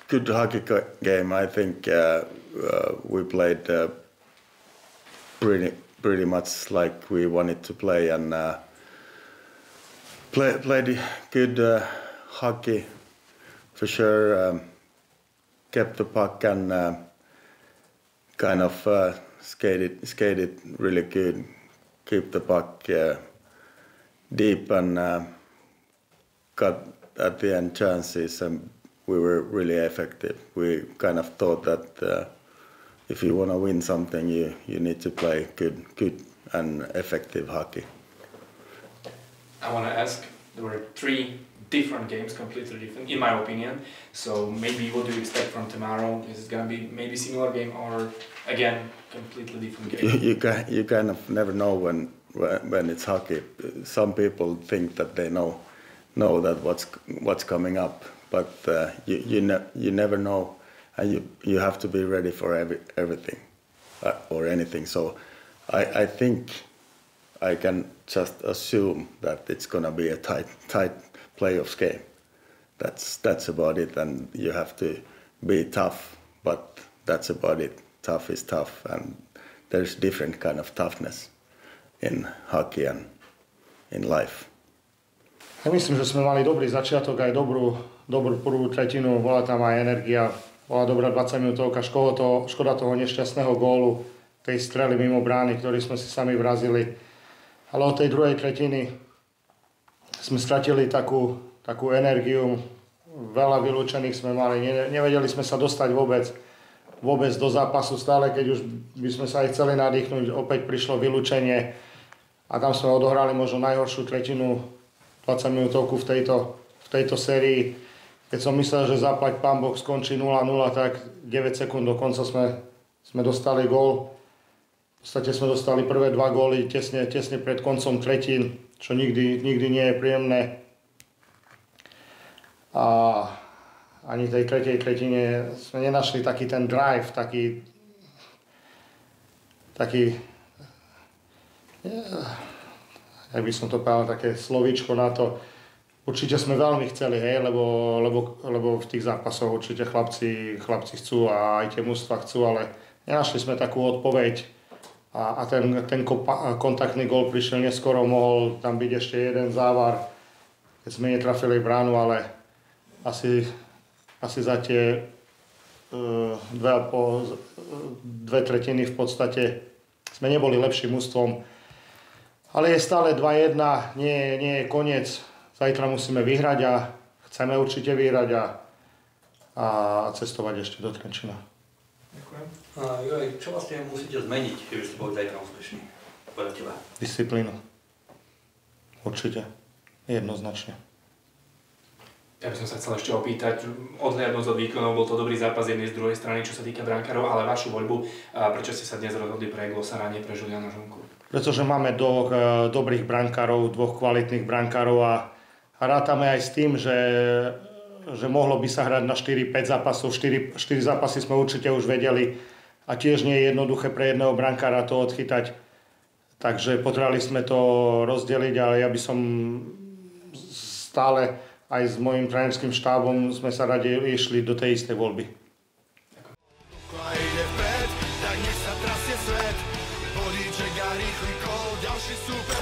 good hockey game. I think we played pretty much like we wanted to play, and played good hockey for sure. Kept the puck and kind of skated really good. Keep the puck deep and got at the end chances, and we were really effective. We kind of thought that if you want to win something, you need to play good and effective hockey. I want to ask, there were 3 different games, completely different, in my opinion. So maybe what do you expect from tomorrow? Is it going to be maybe similar game or again completely different game? You kind of never know when it's hockey. Some people think that they know that what's coming up, but you never know, and you have to be ready for everything or anything. So I think I can just assume that it's gonna be a tight playoffs game. That's about it, and you have to be tough, but that's about it. Tough is tough, and there's different kind of toughness in hockey and in life. Ja myslím, že sme mali dobrý začiatok, aj dobrú prvú tretinu, bola tam aj energia, bola dobrá 20 minútovka, škoda toho nešťastného gólu, tej strely mimo brány, ktorý sme si sami vrazili. Ale od tej druhej tretiny sme stratili takú energiu, veľa vylúčených sme mali, nevedeli sme sa dostať vôbec do zápasu, stále keď už by sme sa aj chceli nadýchnuť, opäť prišlo vylúčenie a tam sme odohrali možno najhoršiu tretinu, 20 minútovku v tejto sérii. Keď som myslel, že zaplať pán Boh skončí 0-0, tak 9 sekúnd do konca sme dostali gól. V podstate sme dostali prvé 2 góly tesne pred koncom tretín, čo nikdy nie je príjemné. A ani v tej tretej tretine sme nenašli taký ten drive, taký jak by som to povedal, také slovíčko na to. Určite sme veľmi chceli, hej, lebo v tých zápasoch určite chlapci chcú a aj tie mužstvá chcú, ale nenašli sme takú odpoveď a ten kontaktný gól prišiel neskoro, mohol tam byť ešte jeden závar, keď sme netrafili bránu, ale asi za tie dve tretiny v podstate sme neboli lepším mužstvom. Ale je stále 2-1, nie je koniec. Zajtra musíme vyhrať a chceme určite vyhrať a cestovať ešte do Trenčína. Ďakujem. Juraj, čo vlastne musíte zmeniť, keby ste boli zajtra úspešní podľa teba? Disciplínu. Určite. Jednoznačne. Ja by som sa chcel ešte opýtať, odhliadnúť od výkonov, bol to dobrý zápas jednej z druhej strany, čo sa týka brankárov, ale vašu voľbu, prečo ste sa dnes rozhodli pre Glosara a nie pre Juliana Žonku? Pretože máme dobrých brankárov, 2 kvalitných brankárov a rátame aj s tým, že mohlo by sa hrať na 4-5 zápasov. 4 zápasy sme určite už vedeli a tiež nie je jednoduché pre jedného brankára to odchytať. Takže potrebovali sme to rozdeliť, ale ja by som stále aj s mojím trénerským štábom sme sa radi išli do tej istej voľby. Tak nech sa trasie svet, bodíček a rýchly kol, ďalší super.